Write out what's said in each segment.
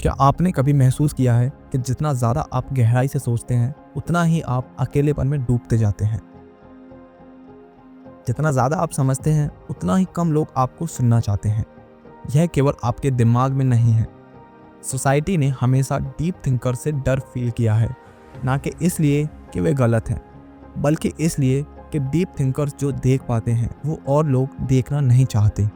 क्या आपने कभी महसूस किया है कि जितना ज़्यादा आप गहराई से सोचते हैं उतना ही आप अकेलेपन में डूबते जाते हैं? जितना ज़्यादा आप समझते हैं उतना ही कम लोग आपको सुनना चाहते हैं। यह केवल आपके दिमाग में नहीं है। सोसाइटी ने हमेशा डीप थिंकर से डर फील किया है, ना कि इसलिए कि वे गलत हैं, बल्कि इसलिए कि डीप थिंकर्स जो देख पाते हैं वो और लोग देखना नहीं चाहते।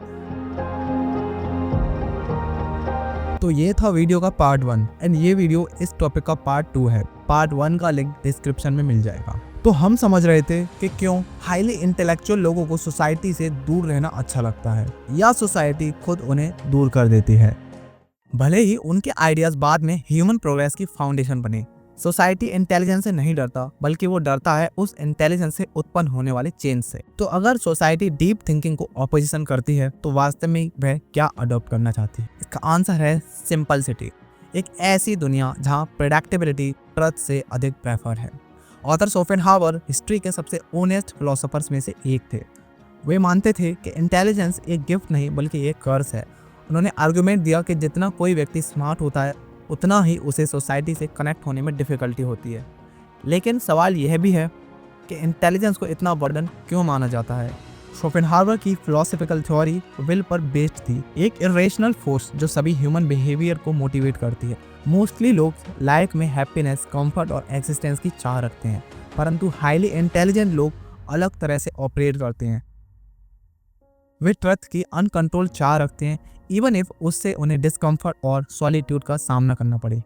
तो ये था वीडियो का पार्ट 1 एंड ये वीडियो इस टॉपिक का पार्ट 2 है। पार्ट 1 का लिंक डिस्क्रिप्शन में मिल जाएगा। तो हम समझ रहे थे कि क्यों हाईली इंटेलेक्चुअल लोगों को सोसाइटी से दूर रहना अच्छा लगता है या सोसाइटी खुद उन्हें दूर कर देती है। भले ही उनके आइडियाज बाद में ह्यूमन प्रोग्रेस की फाउंडेशन बने, सोसाइटी इंटेलिजेंस से नहीं डरता, बल्कि वो डरता है उस इंटेलिजेंस से उत्पन्न होने वाले चेंज से। तो अगर सोसाइटी डीप थिंकिंग को ऑपोजिशन करती है तो वास्तव में वह क्या अडॉप्ट करना चाहती है? इसका आंसर है सिंपलिसिटी। एक ऐसी दुनिया जहां प्रेडिक्टेबिलिटी ट्रुथ से अधिक प्रेफर है। ऑथर शोपेनहावर हिस्ट्री के सबसे ऑनेस्ट फिलोसोफर्स में से एक थे। वे मानते थे कि इंटेलिजेंस एक गिफ्ट नहीं बल्कि एक कर्स है। उन्होंने आर्गुमेंट दिया कि जितना कोई व्यक्ति स्मार्ट होता है उतना ही उसे सोसाइटी से कनेक्ट होने में डिफ़िकल्टी होती है। लेकिन सवाल यह भी है कि इंटेलिजेंस को इतना बर्डन क्यों माना जाता है? शोपेनहावर की फिलोसॉफिकल थ्योरी विल पर बेस्ड थी, एक इरेशनल फोर्स जो सभी ह्यूमन बिहेवियर को मोटिवेट करती है। मोस्टली लोग लाइफ में हैप्पीनेस, कंफर्ट और एक्सिस्टेंस की चाह रखते हैं, परंतु हाईली इंटेलिजेंट लोग अलग तरह से ऑपरेट करते हैं। वे ट्रुथ की अनकंट्रोल चाह रखते हैं, इवन इफ उससे उन्हें डिस्कम्फर्ट और सॉलिट्यूड का सामना करना पड़े।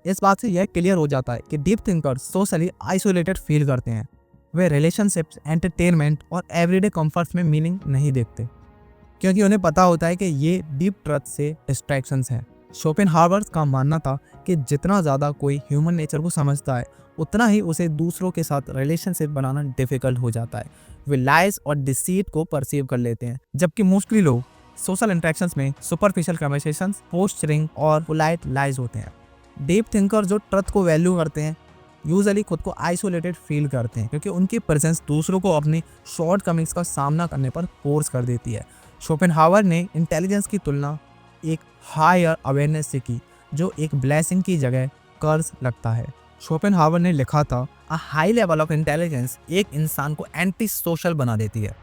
इस बात से यह क्लियर हो जाता है कि deep thinkers socially isolated feel करते हैं। वे रिलेशनशिप्स, एंटरटेनमेंट और एवरीडे कंफर्ट्स में मीनिंग नहीं देखते, क्योंकि उन्हें पता होता है कि ये डीप ट्रुथ से डिस्ट्रैक्शंस हैं। शोपेनहावर का मानना था कि जितना ज़्यादा कोई ह्यूमन नेचर को समझता है उतना ही उसे दूसरों के साथ रिलेशनशिप बनाना डिफिकल्ट हो जाता है। वे लाइज और डिसीट को परसीव कर लेते हैं, जबकि मोस्टली लोग सोशल इंटरेक्शंस में सुपरफिशियल कन्वर्सेशंस, पोस्चरिंग और पोलाइट लाइज होते हैं। डीप थिंकर जो ट्रुथ को वैल्यू करते हैं यूजुअली खुद को आइसोलेटेड फील करते हैं, क्योंकि उनकी प्रेजेंस दूसरों को अपनी शॉर्ट कमिंग्स का सामना करने पर फोर्स कर देती है। शोपेनहावर ने इंटेलिजेंस की तुलना एक हायर अवेयरनेस से की, जो एक ब्लेसिंग की जगह कर्ज लगता है। शोपेनहावर ने लिखा था, a high level of intelligence एक इंसान को एंटी सोशल बना देती है,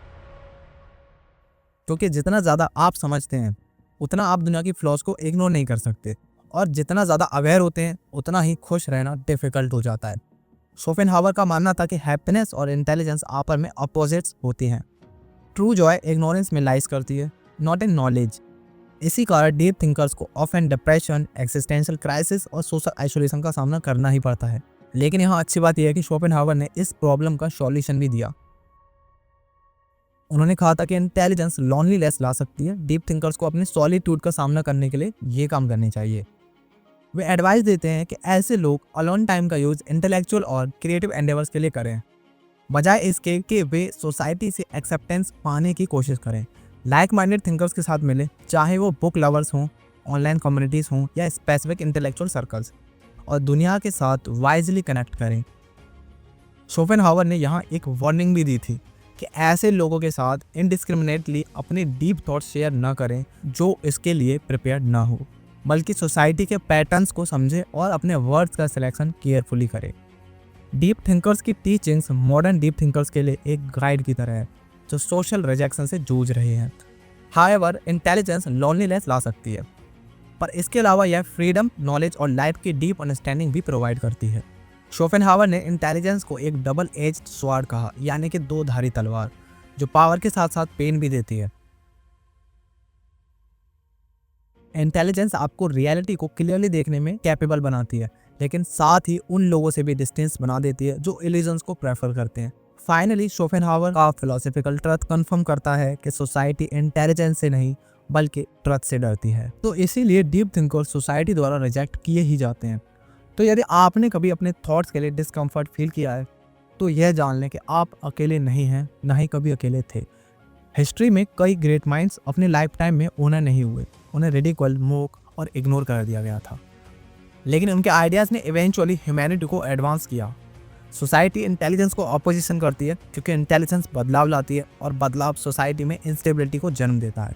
क्योंकि जितना ज़्यादा आप समझते हैं उतना आप दुनिया की फ्लॉज को इग्नोर नहीं कर सकते, और जितना ज़्यादा अवेयर होते हैं उतना ही खुश रहना डिफ़िकल्ट हो जाता है। शोपेनहावर का मानना था कि हैप्पीनेस और इंटेलिजेंस आपस में अपोजिट्स होती हैं। ट्रू जॉय इग्नोरेंस में लाइज करती है, नॉट इन नॉलेज। इसी कारण डीप थिंकर्स को ऑफन डिप्रेशन, एक्सिस्टेंशियल क्राइसिस और सोशल आइसोलेशन का सामना करना ही पड़ता है। लेकिन यहाँ अच्छी बात यह है कि शोपेनहावर ने इस प्रॉब्लम का सॉल्यूशन भी दिया। उन्होंने कहा था कि इंटेलिजेंस लॉनलीनेस ला सकती है। डीप थिंकर्स को अपने सॉलिट्यूड का सामना करने के लिए ये काम करने चाहिए। वे एडवाइस देते हैं कि ऐसे लोग अलोन टाइम का यूज इंटेलेक्चुअल और क्रिएटिव एंडेवर्स के लिए करें, बजाय इसके कि वे सोसाइटी से एक्सेप्टेंस पाने की कोशिश करें। लाइक माइंडेड थिंकर्स के साथ मिले, चाहे वो बुक लवर्स हों, ऑनलाइन कम्युनिटीज़ हों या स्पेसिफिक इंटेलेक्चुअल सर्कल्स, और दुनिया के साथ वाइजली कनेक्ट करें। शोपेनहावर ने यहाँ एक वार्निंग भी दी थी कि ऐसे लोगों के साथ इनडिस्क्रिमिनेटली अपने डीप थॉट्स शेयर न करें जो इसके लिए प्रिपेयर्ड ना हो, बल्कि सोसाइटी के पैटर्न्स को समझें और अपने वर्ड्स का सिलेक्शन केयरफुली करें। डीप थिंकर्स की टीचिंग्स मॉडर्न डीप थिंकर्स के लिए एक गाइड की तरह है जो सोशल रिजेक्शन से जूझ रहे हैं। हाउएवर, इंटेलिजेंस लॉनलीनेस ला सकती है, पर इसके अलावा यह फ्रीडम, नॉलेज और लाइफ की डीप अंडरस्टैंडिंग भी प्रोवाइड करती है। शोपेनहावर ने इंटेलिजेंस को एक डबल एज्ड स्वॉर्ड कहा, यानी कि दो धारी तलवार, जो पावर के साथ साथ पेन भी देती है। इंटेलिजेंस आपको रियलिटी को क्लियरली देखने में कैपेबल बनाती है, लेकिन साथ ही उन लोगों से भी डिस्टेंस बना देती है जो इल्यूजन्स को प्रेफर करते हैं। फाइनली, शोपेनहावर का फिलोसॉफिकल ट्रुथ कंफर्म करता है कि सोसाइटी इंटेलिजेंस से नहीं बल्कि ट्रुथ से डरती है। तो इसीलिए डीप थिंकर्स सोसाइटी द्वारा रिजेक्ट किए ही जाते हैं। तो यदि आपने कभी अपने थॉट्स के लिए डिस्कम्फर्ट फील किया है तो यह जान लें कि आप अकेले नहीं हैं, ना ही कभी अकेले थे। हिस्ट्री में कई ग्रेट माइंड्स अपने लाइफ टाइम में ओनर नहीं हुए, उन्हें रिडिकल, मोक और इग्नोर कर दिया गया था, लेकिन उनके आइडियाज़ ने इवेंचुअली ह्यूमैनिटी को एडवांस किया। सोसाइटी इंटेलिजेंस को अपोजिशन करती है क्योंकि इंटेलिजेंस बदलाव लाती है और बदलाव सोसाइटी में इंस्टेबिलिटी को जन्म देता है।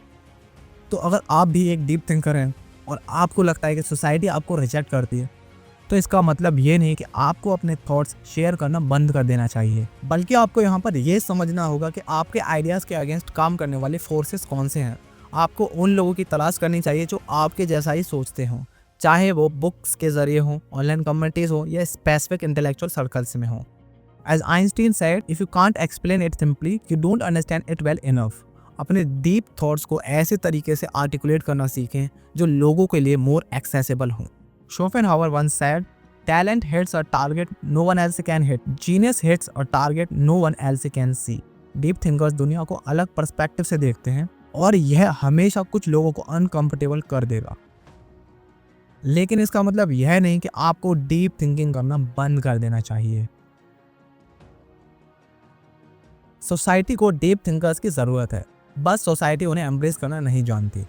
तो अगर आप भी एक डीप थिंकर हैं और आपको लगता है कि सोसाइटी आपको रिजेक्ट करती है, तो इसका मतलब ये नहीं कि आपको अपने थॉट्स शेयर करना बंद कर देना चाहिए, बल्कि आपको यहाँ पर यह समझना होगा कि आपके आइडियाज़ के अगेंस्ट काम करने वाले फोर्सेस कौन से हैं। आपको उन लोगों की तलाश करनी चाहिए जो आपके जैसा ही सोचते हों, चाहे वो बुक्स के जरिए हो, ऑनलाइन कम्युनिटीज़ हो या स्पेसिफिक इंटेलेक्चुअल सर्कल्स में हो। As Einstein said, if you can't explain it simply, you don't understand it well enough. अपने डीप थॉट्स को ऐसे तरीके से आर्टिकुलेट करना सीखें जो लोगों के लिए मोर एक्सेसिबल हों। Schopenhauer once said, "Talent hits a target no one else can hit. Genius hits a target no one else can see." Deep thinkers दुनिया को अलग पर्सपेक्टिव से देखते हैं और यह हमेशा कुछ लोगों को अनकंफर्टेबल कर देगा, लेकिन इसका मतलब यह नहीं कि आपको डीप थिंकिंग करना बंद कर देना चाहिए। सोसाइटी को डीप थिंकर्स की ज़रूरत है, बस सोसाइटी उन्हें एम्ब्रेस करना नहीं जानती।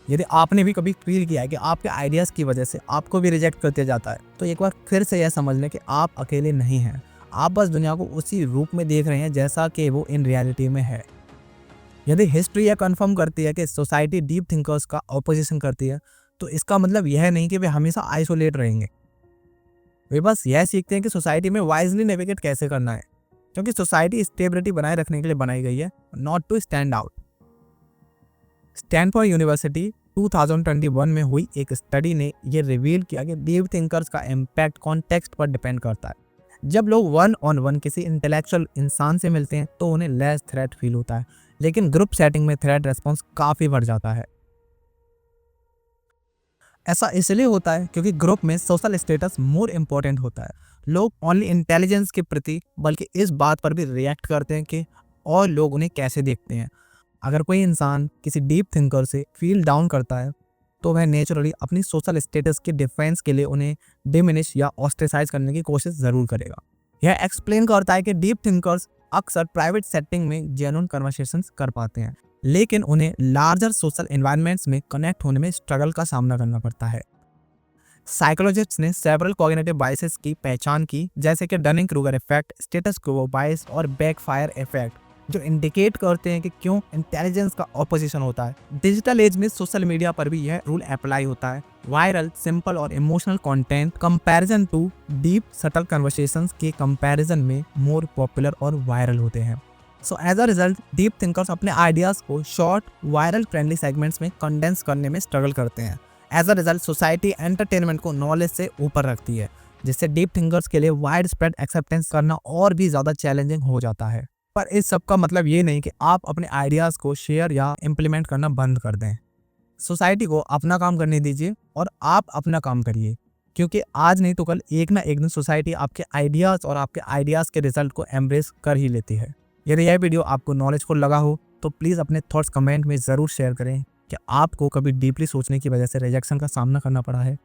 यदि आपने भी कभी फील किया है कि आपके आइडियाज़ की वजह से आपको भी रिजेक्ट करते जाता है, तो एक बार फिर से यह समझ लें कि आप अकेले नहीं हैं। आप बस दुनिया को उसी रूप में देख रहे हैं जैसा कि वो इन रियलिटी में है। यदि हिस्ट्री यह कन्फर्म करती है कि सोसाइटी डीप थिंकर्स का ऑपोजिशन करती है, तो इसका मतलब यह नहीं कि वे हमेशा आइसोलेट रहेंगे। वे बस यह सीखते हैं कि सोसाइटी में वाइजली नेविगेट कैसे करना है, क्योंकि सोसाइटी स्टेबिलिटी बनाए रखने के लिए बनाई गई है, not to stand out. Stanford university 2021 में हुई एक स्टडी ने यह रिवील किया कि डीप थिंकर्स का इम्पैक्ट कॉन्टेक्स्ट पर डिपेंड करता है। जब लोग वन ऑन वन किसी इंटेलेक्चुअल इंसान से मिलते हैं तो उन्हें लेस थ्रेट फील होता है, लेकिन ग्रुप सेटिंग में थ्रेट रेस्पॉन्स काफ़ी बढ़ जाता है। ऐसा इसलिए होता है क्योंकि ग्रुप में सोशल स्टेटस मोर इम्पोर्टेंट होता है। लोग ओनली इंटेलिजेंस के प्रति बल्कि इस बात पर भी रिएक्ट करते हैं कि और लोग उन्हें कैसे देखते हैं। अगर कोई इंसान किसी डीप थिंकर से फील डाउन करता है तो वह नेचुरली अपनी सोशल स्टेटस के डिफेंस के लिए उन्हें डिमिनिश या ऑस्ट्रेसाइज करने की कोशिश ज़रूर करेगा। यह एक्सप्लेन करता है कि डीप थिंकर्स अक्सर प्राइवेट सेटिंग में जेन्युइन कन्वर्सेशंस कर पाते हैं, लेकिन उन्हें लार्जर सोशल एनवायरनमेंट्स में कनेक्ट होने में स्ट्रगल का सामना करना पड़ता है। साइकोलॉजिस्ट्स ने सेवरल कॉग्निटिव बायसेस की पहचान की, जैसे कि डनिंग क्रूगर इफेक्ट, स्टेटस क्वो बायस और बैकफायर इफेक्ट, जो इंडिकेट करते हैं कि क्यों इंटेलिजेंस का ऑपोजिशन होता है। डिजिटल एज में सोशल मीडिया पर भी यह रूल अप्लाई होता है। वायरल, सिंपल और emotional content comparison to deep subtle conversations के कंपैरिजन में मोर पॉपुलर और वायरल होते हैं। So as a result deep thinkers अपने आइडियाज़ को शॉर्ट वायरल फ्रेंडली सेगमेंट्स में कंडेंस करने में स्ट्रगल करते हैं। As a result society entertainment को नॉलेज से ऊपर रखती है, जिससे डीप थिंकर्स के लिए वाइड स्प्रेड एक्सेप्टेंस करना और भी ज़्यादा चैलेंजिंग हो जाता है। पर इस सब का मतलब ये नहीं कि आप अपने आइडियाज़ को शेयर या इम्प्लीमेंट करना बंद कर दें। सोसाइटी को अपना काम करने दीजिए और आप अपना काम करिए, क्योंकि आज नहीं तो कल एक ना एक दिन सोसाइटी आपके आइडियाज़ और आपके आइडियाज़ के रिजल्ट को एम्ब्रेस कर ही लेती है। यदि यह वीडियो आपको नॉलेजफुल लगा हो तो प्लीज़ अपने थॉट्स कमेंट में ज़रूर शेयर करें कि आपको कभी डीपली सोचने की वजह से रिजेक्शन का सामना करना पड़ा है।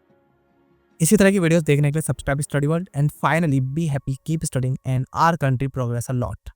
इसी तरह की वीडियोस देखने के लिए subscribe study world and finally be happy, keep studying and our country progress a lot.